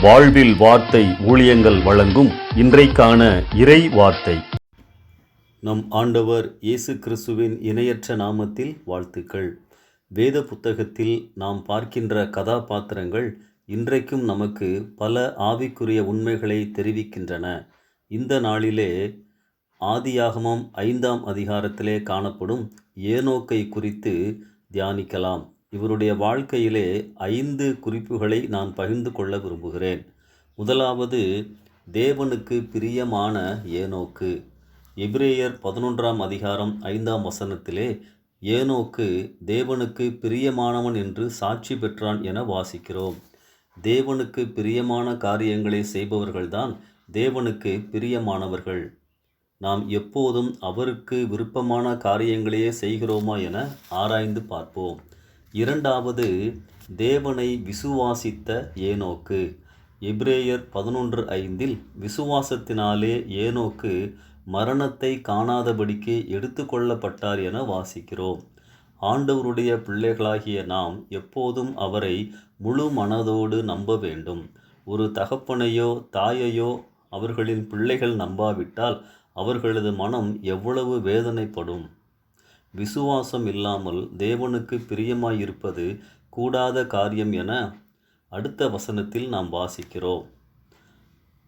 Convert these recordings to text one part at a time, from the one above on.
வாழ்வில் வார்த்தை ஊழியங்கள் வழங்கும் இன்றைக்கான இறை வார்த்தை. நம் ஆண்டவர் இயேசு கிறிஸ்துவின் இணையற்ற நாமத்தில் வாழ்த்துக்கள். வேத புத்தகத்தில் நாம் பார்க்கின்ற கதாபாத்திரங்கள் இன்றைக்கும் நமக்கு பல ஆவிக்குரிய உண்மைகளை தெரிவிக்கின்றன. இந்த நாளிலே ஆதியாகமம் 5ஆம் அதிகாரத்திலே காணப்படும் ஏனோக்கை குறித்து தியானிக்கலாம். இவருடைய வாழ்க்கையிலே 5 குறிப்புகளை நான் பகிர்ந்து கொள்ள விரும்புகிறேன். முதலாவது, தேவனுக்கு பிரியமான ஏனோக்கு. எபிரேயர் 11ஆம் அதிகாரம் 5ஆம் வசனத்திலே ஏனோக்கு தேவனுக்கு பிரியமானவன் என்று சாட்சி பெற்றான் என வாசிக்கிறோம். தேவனுக்கு பிரியமான காரியங்களை செய்பவர்கள்தான் தேவனுக்கு பிரியமானவர்கள். நாம் எப்போதும் அவருக்கு விருப்பமான காரியங்களையே செய்கிறோமா என ஆராய்ந்து பார்ப்போம். இரண்டாவது, தேவனை விசுவாசித்த ஏனோக்கு. எபிரேயர் 11:5 விசுவாசத்தினாலே ஏனோக்கு மரணத்தை காணாதபடிக்கு எடுத்து கொள்ளப்பட்டார் என வாசிக்கிறோம். ஆண்டவருடைய பிள்ளைகளாகிய நாம் எப்போதும் அவரை முழு மனதோடு நம்ப வேண்டும். ஒரு தகப்பனையோ தாயையோ அவர்களின் பிள்ளைகள் நம்பாவிட்டால் அவர்களது மனம் எவ்வளவு வேதனைப்படும். விசுவாசம் இல்லாமல் தேவனுக்கு பிரியமாயிருப்பது கூடாத காரியம் என அடுத்த வசனத்தில் நாம் வாசிக்கிறோம்.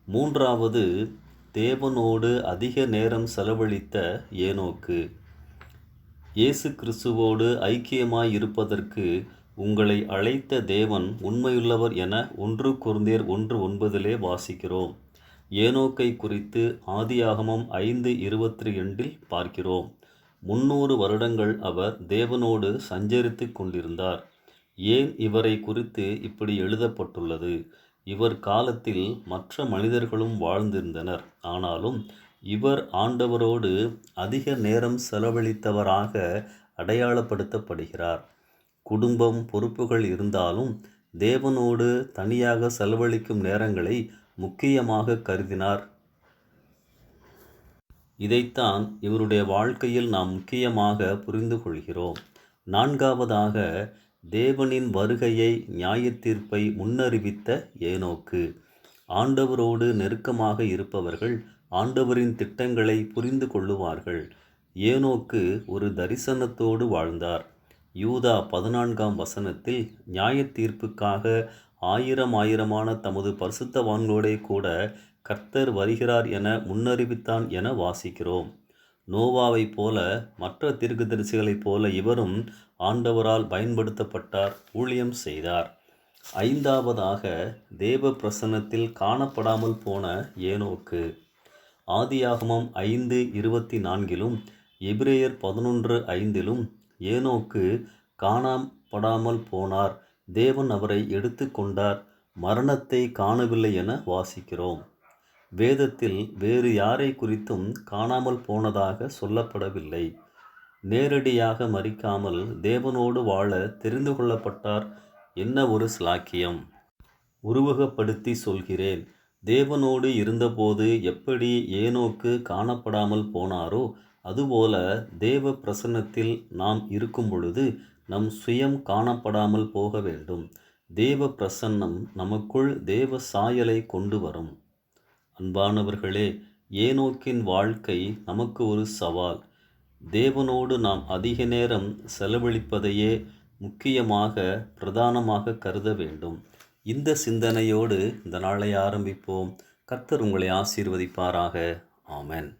மூன்றாவது, தேவனோடு அதிக நேரம் செலவழித்த ஏனோக்கு. இயேசு கிறிஸ்துவோடு ஐக்கியமாய் இருப்பதற்கு உங்களை அழைத்த தேவன் உண்மையுள்ளவர் என 1 கொரிந்தியர் 1:9 வாசிக்கிறோம். ஏனோக்கை குறித்து ஆதியாகமம் 5:22 பார்க்கிறோம். 300 வருடங்கள் அவர் தேவனோடு சஞ்சரித்து கொண்டிருந்தார். ஏன் இவரை குறித்து இப்படி எழுதப்பட்டுள்ளது? இவர் காலத்தில் மற்ற மனிதர்களும் வாழ்ந்திருந்தனர். ஆனாலும் இவர் ஆண்டவரோடு அதிக நேரம் செலவழித்தவராக அடையாளப்படுத்தப்படுகிறார். குடும்பம், பொறுப்புகள் இருந்தாலும் தேவனோடு தனியாக செலவழிக்கும் நேரங்களை முக்கியமாக கருதினார். இதைத்தான் இவருடைய வாழ்க்கையில் நாம் முக்கியமாக புரிந்து கொள்கிறோம். நான்காவதாக, தேவனின் வருகையை, நியாயத்தீர்ப்பை முன்னறிவித்த ஏனோக்கு. ஆண்டவரோடு நெருக்கமாக இருப்பவர்கள் ஆண்டவரின் திட்டங்களை புரிந்து கொள்ளுவார்கள். ஏனோக்கு ஒரு தரிசனத்தோடு வாழ்ந்தார். யூதா 14ஆம் வசனத்தில் நியாயத்தீர்ப்புக்காக ஆயிரமான தமது பரிசுத்தவான்களோடே கூட கர்த்தர் வருகிறார் என முன்னறிவித்தான் என வாசிக்கிறோம். நோவாவைப் போல, மற்ற தீர்க்கதரிசிகளைப் போல இவரும் ஆண்டவரால் பயன்படுத்தப்பட்டார், ஊழியம் செய்தார். ஐந்தாவதாக, தேவ பிரசன்னத்தில் காணப்படாமல் போன ஏனோக்கு. ஆதியாகமம் 5:24 எபிரேயர் 11:5 ஏனோக்கு காணப்படாமல் போனார், தேவன் அவரை எடுத்து கொண்டார், மரணத்தை காணவில்லை என வாசிக்கிறோம். வேதத்தில் வேறு யாரை குறித்தும் காணாமல் போனதாக சொல்லப்படவில்லை. நேரடியாக மரிக்காமல் தேவனோடு வாழ தெரிந்து கொள்ளப்பட்டார். என்ன ஒரு ஸ்லாக்கியம்! உருவகப்படுத்தி சொல்கிறேன். தேவனோடு இருந்தபோது எப்படி ஏனோக்கு காணப்படாமல் போனாரோ, அதுபோல தேவ பிரசன்னத்தில் நாம் இருக்கும் பொழுது நம் சுயம் காணப்படாமல் போக வேண்டும். தேவ பிரசன்னம் நமக்குள் தேவ சாயலை கொண்டு வரும். அன்பானவர்களே, ஏனோக்கின் வாழ்க்கை நமக்கு ஒரு சவால். தேவனோடு நாம் அதிக நேரம் செலவழிப்பதையே முக்கியமாக, பிரதானமாக கருத வேண்டும். இந்த சிந்தனையோடு இந்த நாளை ஆரம்பிப்போம். கர்த்தர் உங்களை ஆசீர்வதிப்பாராக. ஆமென்.